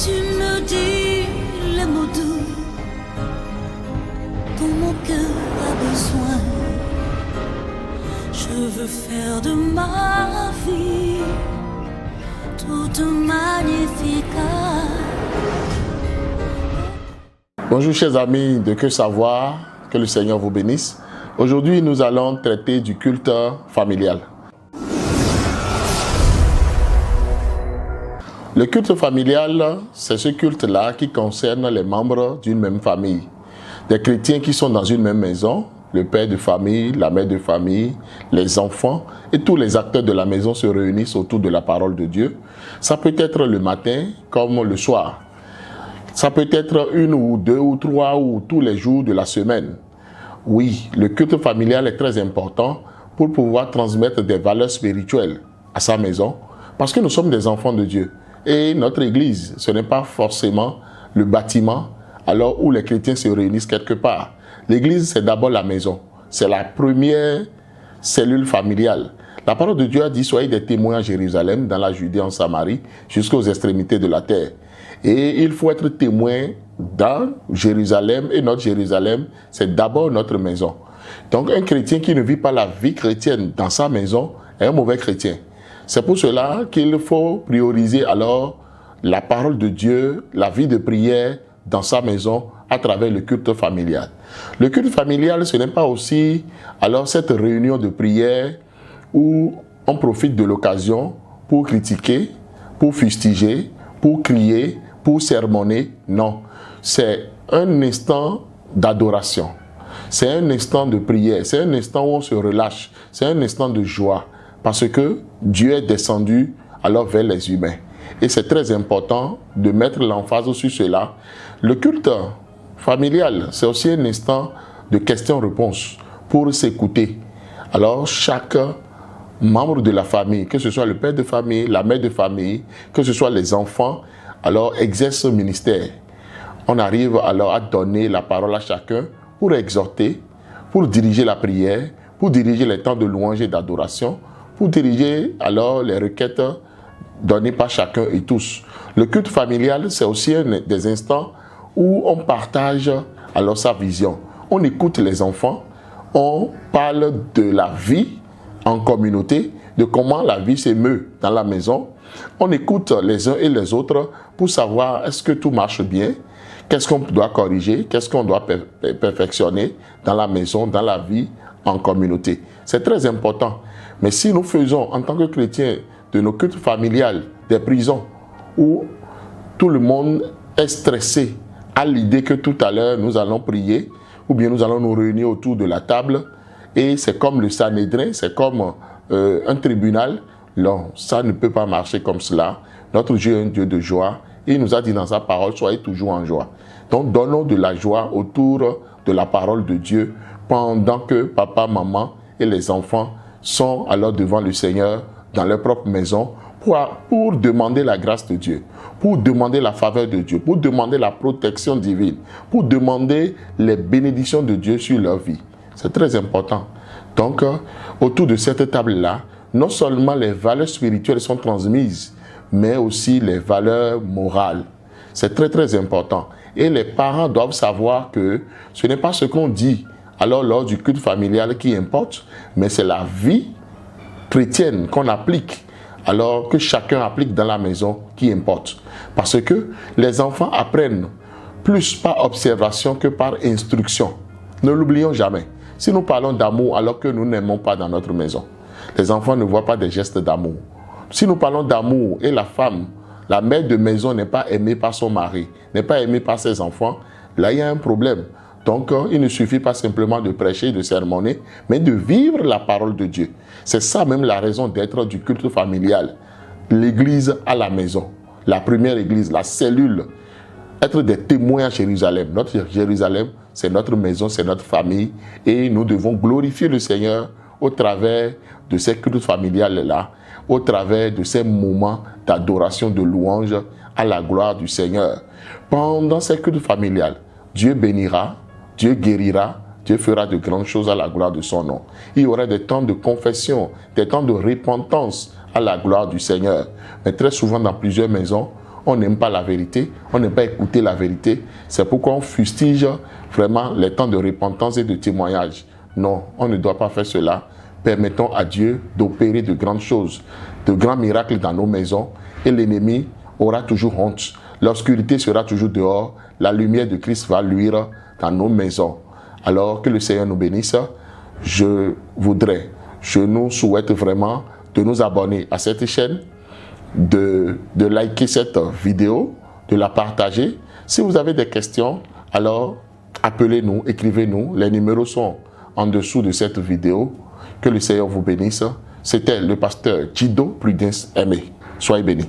Tu me dis les mots doux dont mon cœur a besoin. Je veux faire de ma vie toute magnifique. Bonjour chers amis de Que Savoir, que le Seigneur vous bénisse. Aujourd'hui, nous allons traiter du culte familial. Le culte familial, c'est ce culte-là qui concerne les membres d'une même famille. Des chrétiens qui sont dans une même maison, le père de famille, la mère de famille, les enfants et tous les acteurs de la maison se réunissent autour de la parole de Dieu. Ça peut être le matin comme le soir. Ça peut être une ou deux ou trois ou tous les jours de la semaine. Oui, le culte familial est très important pour pouvoir transmettre des valeurs spirituelles à sa maison parce que nous sommes des enfants de Dieu. Et notre église, ce n'est pas forcément le bâtiment alors où les chrétiens se réunissent quelque part. L'église, c'est d'abord la maison. C'est la première cellule familiale. La parole de Dieu a dit, soyez des témoins à Jérusalem, dans la Judée, en Samarie, jusqu'aux extrémités de la terre. Et il faut être témoin dans Jérusalem. Et notre Jérusalem, c'est d'abord notre maison. Donc un chrétien qui ne vit pas la vie chrétienne dans sa maison est un mauvais chrétien. C'est pour cela qu'il faut prioriser alors la parole de Dieu, la vie de prière dans sa maison à travers le culte familial. Le culte familial, ce n'est pas aussi alors cette réunion de prière où on profite de l'occasion pour critiquer, pour fustiger, pour crier, pour sermonner. Non, c'est un instant d'adoration. C'est un instant de prière. C'est un instant où on se relâche. C'est un instant de joie. Parce que Dieu est descendu alors vers les humains. Et c'est très important de mettre l'emphase sur cela. Le culte familial, c'est aussi un instant de questions-réponses pour s'écouter. Alors chaque membre de la famille, que ce soit le père de famille, la mère de famille, que ce soit les enfants, alors exerce ce ministère. On arrive alors à donner la parole à chacun pour exhorter, pour diriger la prière, pour diriger les temps de louange et d'adoration, pour diriger alors les requêtes données par chacun et tous. Le culte familial, c'est aussi des instants où on partage alors sa vision. On écoute les enfants, on parle de la vie en communauté, de comment la vie s'émeut dans la maison. On écoute les uns et les autres pour savoir est-ce que tout marche bien, qu'est-ce qu'on doit corriger, qu'est-ce qu'on doit perfectionner dans la maison, dans la vie en communauté. C'est très important. Mais si nous faisons en tant que chrétiens de nos cultes familiales des prisons où tout le monde est stressé à l'idée que tout à l'heure nous allons prier ou bien nous allons nous réunir autour de la table et c'est comme le Sanhédrin, c'est comme un tribunal, non, ça ne peut pas marcher comme cela. Notre Dieu est un Dieu de joie et il nous a dit dans sa parole, soyez toujours en joie. Donc donnons de la joie autour de la parole de Dieu pendant que papa, maman et les enfants sont alors devant le Seigneur dans leur propre maison pour demander la grâce de Dieu, pour demander la faveur de Dieu, pour demander la protection divine, pour demander les bénédictions de Dieu sur leur vie. C'est très important. Donc, autour de cette table-là, non seulement les valeurs spirituelles sont transmises, mais aussi les valeurs morales. C'est très très important. Et les parents doivent savoir que ce n'est pas ce qu'on dit alors lors du culte familial qui importe, mais c'est la vie chrétienne qu'on applique, alors que chacun applique dans la maison qui importe. Parce que les enfants apprennent plus par observation que par instruction. Ne l'oublions jamais. Si nous parlons d'amour alors que nous n'aimons pas dans notre maison, les enfants ne voient pas des gestes d'amour. Si nous parlons d'amour et la femme, la mère de maison n'est pas aimée par son mari, n'est pas aimée par ses enfants, là il y a un problème. Donc, il ne suffit pas simplement de prêcher, de sermonner, mais de vivre la parole de Dieu. C'est ça même la raison d'être du culte familial. L'église à la maison, la première église, la cellule, être des témoins à Jérusalem. Notre Jérusalem, c'est notre maison, c'est notre famille, et nous devons glorifier le Seigneur au travers de ces cultes familiales-là, au travers de ces moments d'adoration, de louange à la gloire du Seigneur. Pendant ces cultes familiales, Dieu bénira, Dieu guérira, Dieu fera de grandes choses à la gloire de son nom. Il y aura des temps de confession, des temps de repentance à la gloire du Seigneur. Mais très souvent dans plusieurs maisons, on n'aime pas la vérité, on n'aime pas écouter la vérité. C'est pourquoi on fustige vraiment les temps de repentance et de témoignage. Non, on ne doit pas faire cela. Permettons à Dieu d'opérer de grandes choses, de grands miracles dans nos maisons, et l'ennemi aura toujours honte. L'obscurité sera toujours dehors, la lumière de Christ va luire dans nos maisons. Alors que le Seigneur nous bénisse. Je nous souhaite vraiment de nous abonner à cette chaîne, de liker cette vidéo, de la partager. Si vous avez des questions, alors appelez-nous, écrivez-nous. Les numéros sont en dessous de cette vidéo. Que le Seigneur vous bénisse. C'était le pasteur Jido Prudence Aimé. Soyez bénis.